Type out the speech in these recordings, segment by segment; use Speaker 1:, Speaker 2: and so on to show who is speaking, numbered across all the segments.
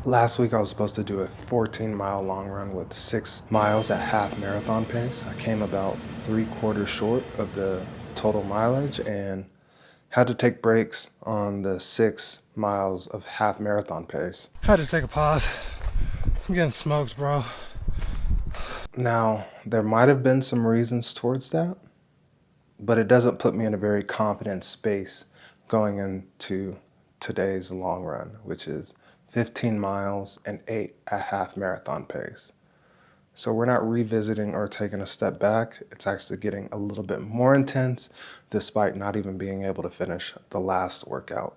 Speaker 1: Last week I was supposed to do a 14-mile long run with 6 miles at half marathon pace. I came about 3/4 short of the total mileage and had to take breaks on the 6 miles of half marathon pace.
Speaker 2: Had to take a pause. I'm getting smoked, bro.
Speaker 1: Now, there might have been some reasons towards that, but it doesn't put me in a very confident space going into today's long run, which is 15 miles and 8 at half marathon pace. So we're not revisiting or taking a step back. It's actually getting a little bit more intense despite not even being able to finish the last workout.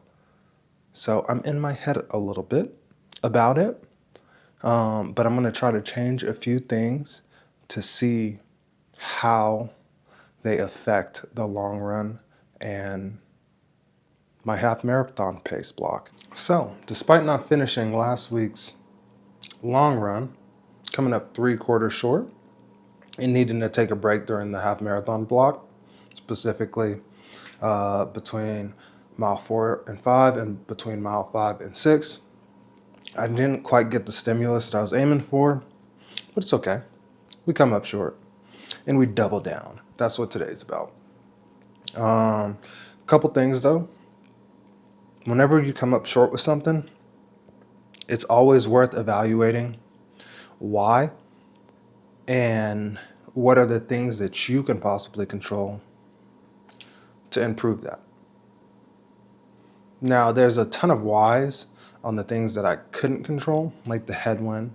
Speaker 1: So I'm in my head a little bit about it, but I'm gonna try to change a few things to see how they affect the long run and my half marathon pace block. So, despite not finishing last week's long run, coming up 3/4 short, and needing to take a break during the half marathon block, specifically between mile 4 and 5 and between mile 5 and 6, I didn't quite get the stimulus that I was aiming for, but it's okay. We come up short and we double down. That's what today's about. Couple things though. Whenever you come up short with something, it's always worth evaluating why and what are the things that you can possibly control to improve that. Now, there's a ton of whys on the things that I couldn't control, like the headwind,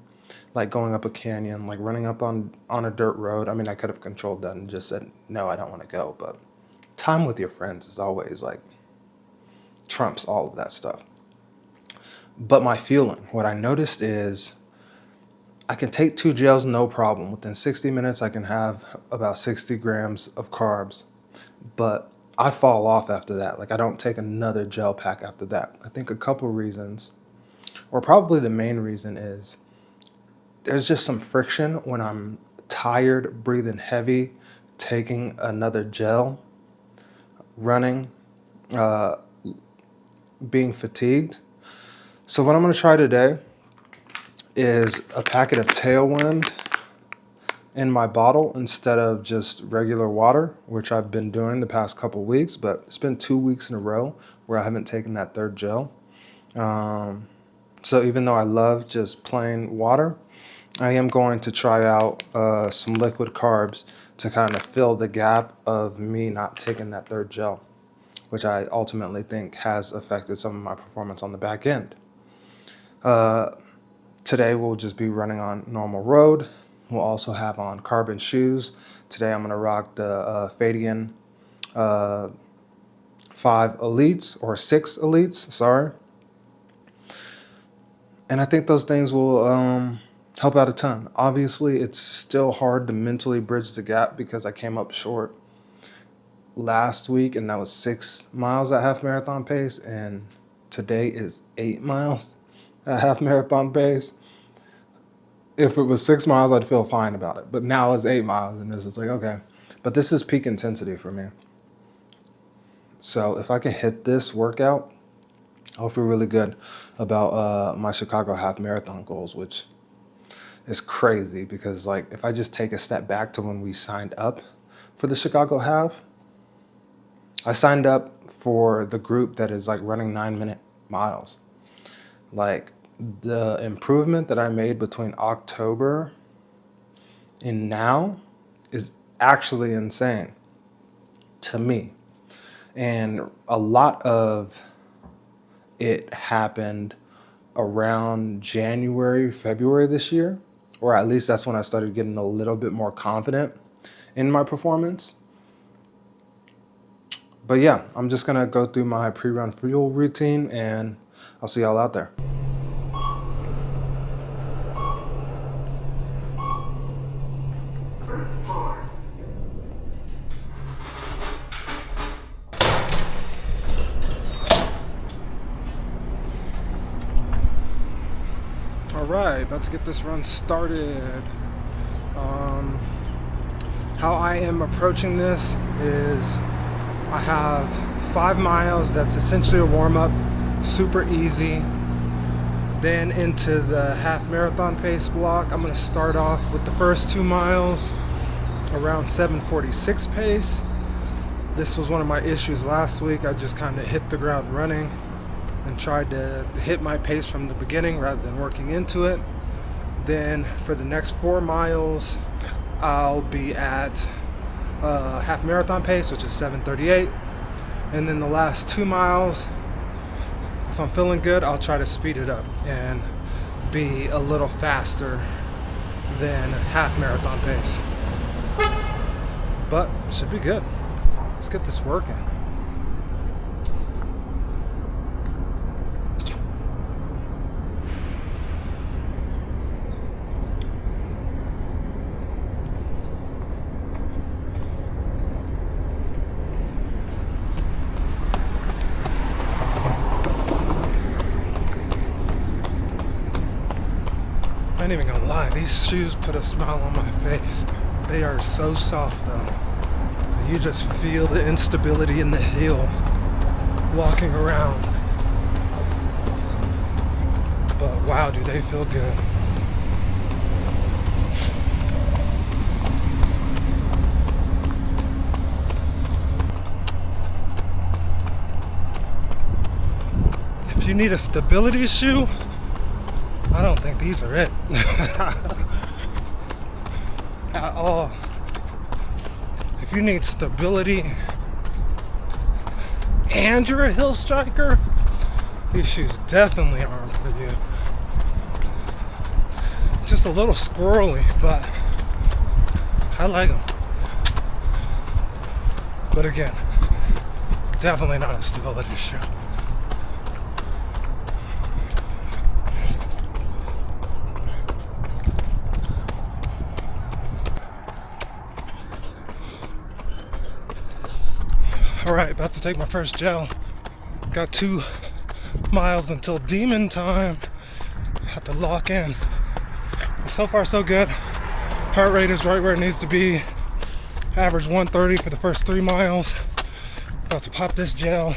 Speaker 1: like going up a canyon, like running up on a dirt road. I mean, I could have controlled that and just said, no, I don't want to go. But time with your friends is always like trumps all of that stuff. But my feeling, what I noticed is I can take 2 gels, no problem. Within 60 minutes, I can have about 60 grams of carbs. But I fall off after that. Like I don't take another gel pack after that. I think a couple reasons, or probably the main reason is there's just some friction when I'm tired, breathing heavy, taking another gel, running, being fatigued. So what I'm going to try today is a packet of Tailwind in my bottle instead of just regular water, which I've been doing the past couple weeks, but it's been 2 weeks in a row where I haven't taken that third gel. So even though I love just plain water, I am going to try out some liquid carbs to kind of fill the gap of me not taking that third gel, which I ultimately think has affected some of my performance on the back end. Today we'll just be running on normal road. We'll also have on carbon shoes. Today I'm gonna rock the Feidian 5 Elites, or 6 Elites, sorry. And I think those things will help out a ton. Obviously, it's still hard to mentally bridge the gap because I came up short last week, and that was 6 miles at half marathon pace, and today is 8 miles at half marathon pace. If it was 6 miles, I'd feel fine about it, but now it's 8 miles, and it's just like, okay. But this is peak intensity for me. So if I can hit this workout, I'll feel really good about my Chicago half marathon goals, which is crazy because like if I just take a step back to when we signed up for the Chicago half, I signed up for the group that is like running 9-minute miles. Like the improvement that I made between October and now is actually insane to me. And a lot of it happened around January, February this year, or at least that's when I started getting a little bit more confident in my performance. But yeah, I'm just gonna go through my pre-run fuel routine and I'll see y'all out there. All right, let's get this run started. How I am approaching this is I have 5 miles. That's essentially a warm-up, super easy.
Speaker 2: Then into the half marathon pace block. I'm gonna start off with the first 2 miles around 7:46 pace. This was one of my issues last week. I just kind of hit the ground running and tried to hit my pace from the beginning rather than working into it. Then for the next 4 miles, I'll be at half marathon pace, which is 7:38. And then the last 2 miles, if I'm feeling good, I'll try to speed it up and be a little faster than half marathon pace. But should be good. Let's get this working. I ain't even gonna lie, these shoes put a smile on my face. They are so soft though. You just feel the instability in the heel walking around. But wow, do they feel good. If you need a stability shoe, I don't think these are it. At all. If you need stability and you're a hill striker, these shoes definitely aren't for you. Just a little squirrely, but I like them. But again, definitely not a stability shoe. Alright, about to take my first gel. Got 2 miles until demon time. Have to lock in. So far so good. Heart rate is right where it needs to be. Average 130 for the first 3 miles. About to pop this gel.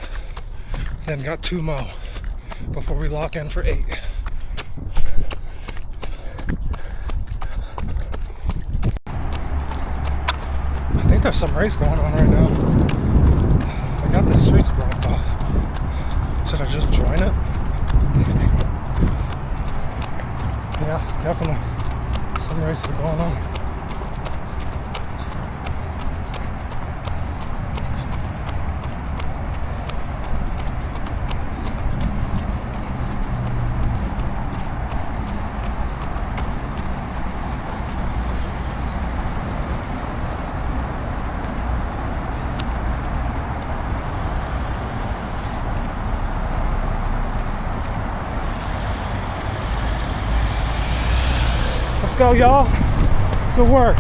Speaker 2: Then got 2 more before we lock in for 8. I think there's some race going on right now. I got the streets blocked off. Should I just join it? Yeah, definitely. Some races going on. Let's go, y'all. Good work.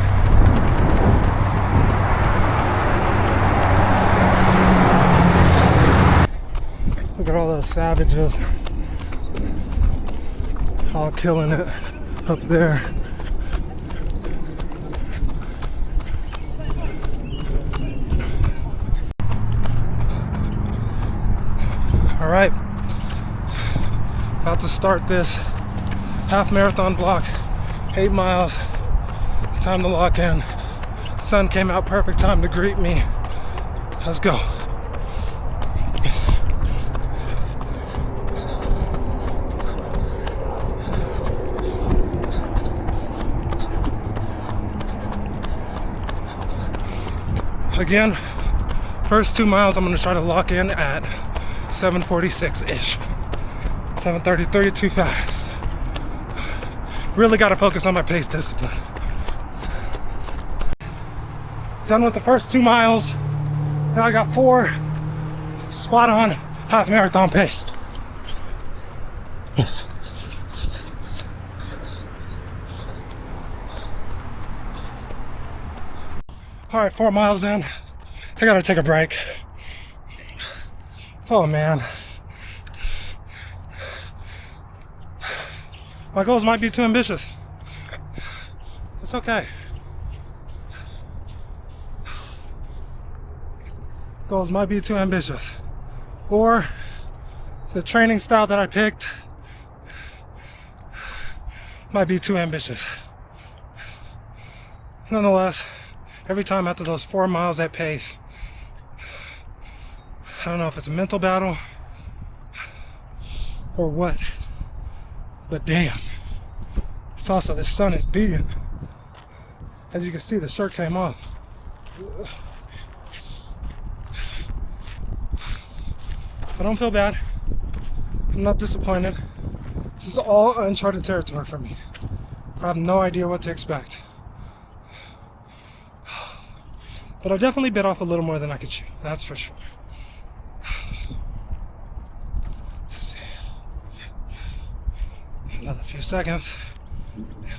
Speaker 2: Look at all those savages. All killing it up there. All right. About to start this half marathon block. 8 miles, it's time to lock in. Sun came out, perfect time to greet me. Let's go. Again, first 2 miles I'm gonna try to lock in at 7:46-ish. 7:33, too fast. Really got to focus on my pace discipline. Done with the first 2 miles. Now I got 4 spot on half marathon pace. All right, 4 miles in. I gotta take a break. Oh man. My goals might be too ambitious. It's okay. Goals might be too ambitious. Or the training style that I picked might be too ambitious. Nonetheless, every time after those 4 miles at pace, I don't know if it's a mental battle or what, but damn. It's also, the sun is beating. As you can see, the shirt came off. I don't feel bad. I'm not disappointed. This is all uncharted territory for me. I have no idea what to expect. But I definitely bit off a little more than I could chew, that's for sure. Another few seconds.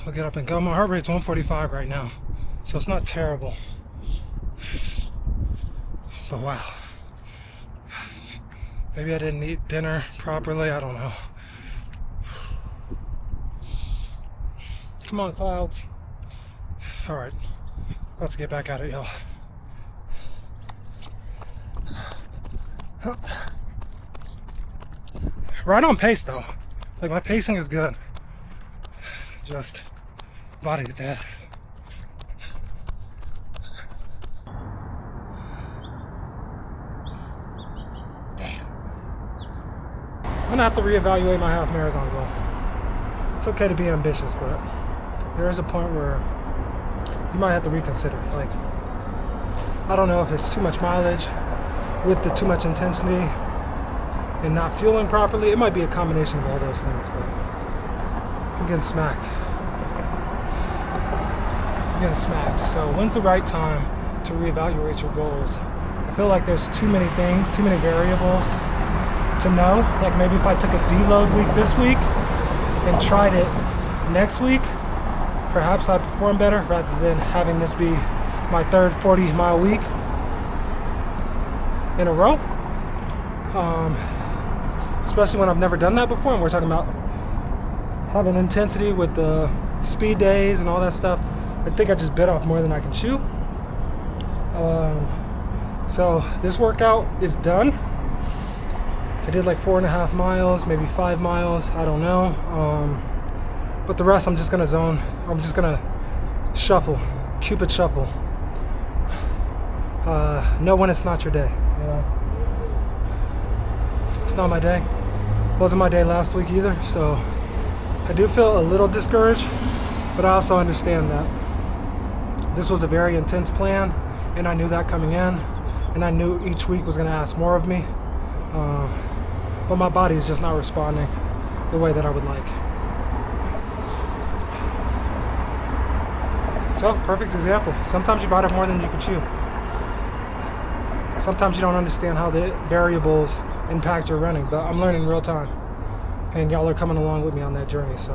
Speaker 2: We'll get up and go. My heart rate's 145 right now, so it's not terrible. But wow. Maybe I didn't eat dinner properly, I don't know. Come on, clouds. All right, let's get back at it, y'all. Right on pace though. Like, my pacing is good. Just body's dead. Damn. I'm gonna have to reevaluate my half marathon goal. It's okay to be ambitious, but there is a point where you might have to reconsider. Like, I don't know if it's too much mileage with the too much intensity and not fueling properly. It might be a combination of all those things, but I'm getting smacked. So when's the right time to reevaluate your goals? I feel like there's too many things, too many variables to know. Like, maybe if I took a deload week this week and tried it next week, perhaps I'd perform better rather than having this be my third 40-mile week in a row. Especially when I've never done that before, and we're talking about having intensity with the speed days and all that stuff. I think I just bit off more than I can chew. So this workout is done. I did like 4.5 miles, maybe 5 miles, I don't know. But the rest I'm just gonna zone. I'm just gonna shuffle, Cupid shuffle. Know when it's not your day. You know? It's not my day. Wasn't my day last week either, so I do feel a little discouraged, but I also understand that this was a very intense plan, and I knew that coming in, and I knew each week was going to ask more of me, but my body is just not responding the way that I would like. So, perfect example. Sometimes you bite off more than you can chew. Sometimes you don't understand how the variables impact your running, but I'm learning real time, and y'all are coming along with me on that journey, so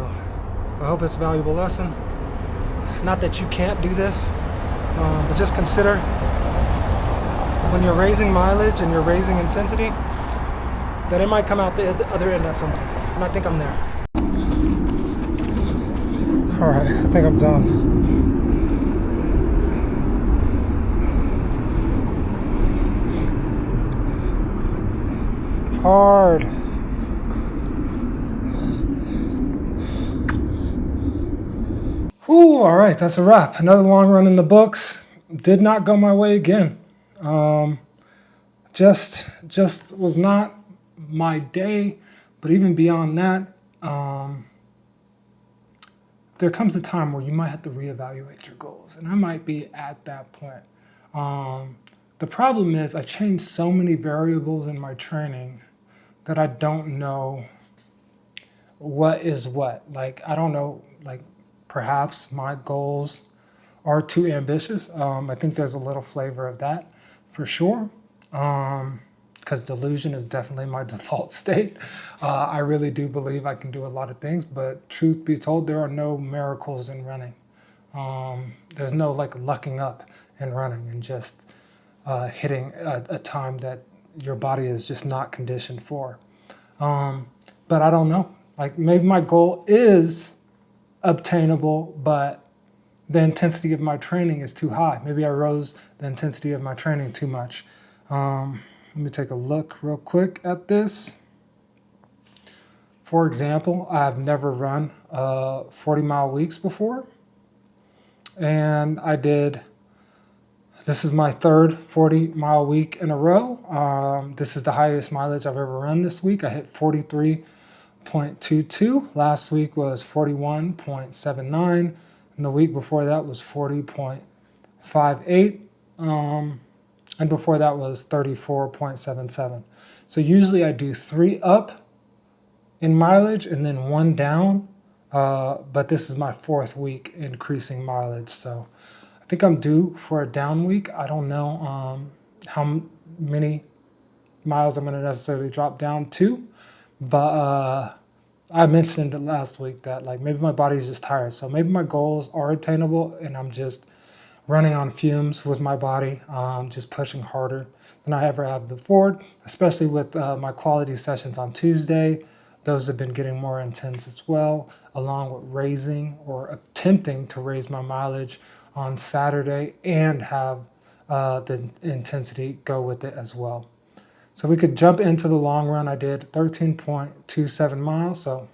Speaker 2: I hope it's a valuable lesson. Not that you can't do this, but just consider when you're raising mileage and you're raising intensity, that it might come out the other end at some point, and I think I'm there. All right, I think I'm done. Hard. Whew, all right, that's a wrap. Another long run in the books. Did not go my way again. Just was not my day. But even beyond that, there comes a time where you might have to reevaluate your goals, and I might be at that point. The problem is I changed so many variables in my training that I don't know what is what. Like, I don't know, like, perhaps my goals are too ambitious. I think there's a little flavor of that for sure, because delusion is definitely my default state. I really do believe I can do a lot of things, but truth be told, there are no miracles in running. There's no like lucking up in running and just hitting a time that your body is just not conditioned for. But I don't know. Like, maybe my goal is obtainable, but the intensity of my training is too high. Maybe I rose the intensity of my training too much. Let me take a look real quick at this. For example, I've never run 40-mile weeks before, and this is my third 40-mile week in a row. This is the highest mileage I've ever run this week. I hit 43.22. Last week was 41.79, and the week before that was 40.58, and before that was 34.77. So usually I do 3 up in mileage and then 1 down, but this is my 4th week increasing mileage, so I think I'm due for a down week. I don't know how many miles I'm going to necessarily drop down to, but I mentioned it last week that like maybe my body is just tired, so maybe my goals are attainable and I'm just running on fumes with my body, just pushing harder than I ever have before, especially with my quality sessions on Tuesday. Those have been getting more intense as well, along with raising or attempting to raise my mileage on Saturday and have the intensity go with it as well. So we could jump into the long run. I did 13.27 miles, so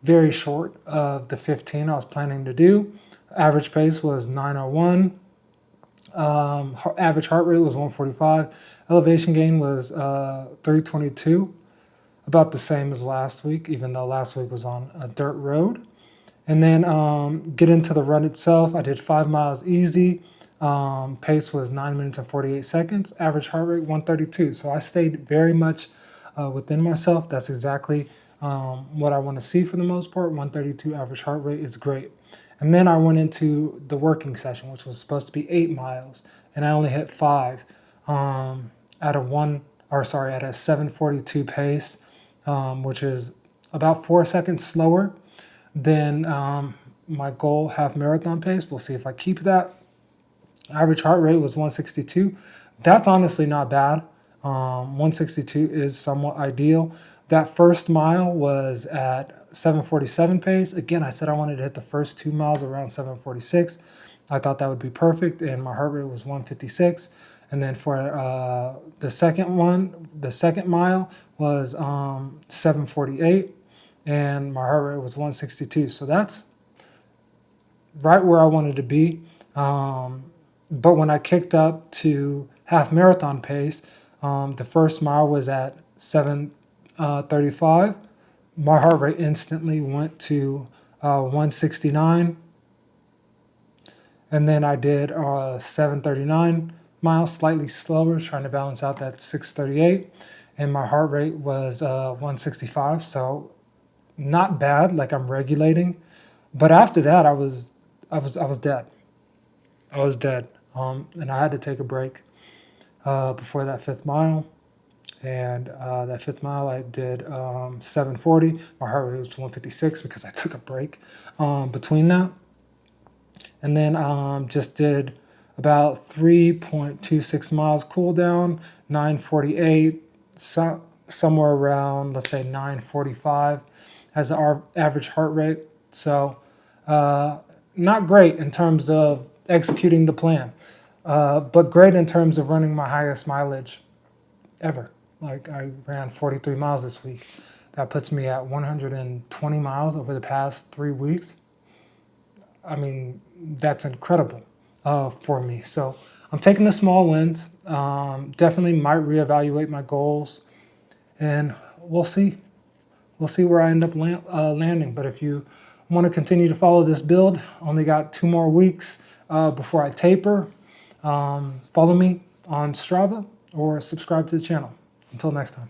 Speaker 2: very short of the 15 I was planning to do. Average pace was 9:01. Average heart rate was 145. Elevation gain was 322. About the same as last week, even though last week was on a dirt road. And then get into the run itself. I did 5 miles easy. Pace was 9 minutes and 48 seconds. Average heart rate 132. So I stayed very much within myself. That's exactly what I want to see for the most part. 132 average heart rate is great. And then I went into the working session, which was supposed to be 8 miles, and I only hit 5 at a 7:42 pace. Which is about 4 seconds slower than my goal half marathon pace. We'll see if I keep that. Average heart rate was 162. That's honestly not bad. 162 is somewhat ideal. That first mile was at 7:47 pace. Again, I said I wanted to hit the first 2 miles around 7:46. I thought that would be perfect, and my heart rate was 156. And then for the second mile was 7:48, and my heart rate was 162. So that's right where I wanted to be. But when I kicked up to half marathon pace, the first mile was at 7:35. My heart rate instantly went to 169. And then I did 7:39 miles, slightly slower, trying to balance out that 6:38. And my heart rate was 165. So not bad, like I'm regulating. But after that, I was dead. I was dead. And I had to take a break before that 5th mile. And that 5th mile I did 7:40. My heart rate was 156 because I took a break between that. And then just did about 3.26 miles cool down, 9:48, somewhere around, let's say 9:45 as our average heart rate. So not great in terms of executing the plan, but great in terms of running my highest mileage ever. Like I ran 43 miles this week. That puts me at 120 miles over the past 3 weeks. I mean, that's incredible for me. So I'm taking the small wins. Definitely might reevaluate my goals, and we'll see. We'll see where I end up landing. But if you want to continue to follow this build, only got 2 more weeks before I taper. Follow me on Strava or subscribe to the channel. Until next time.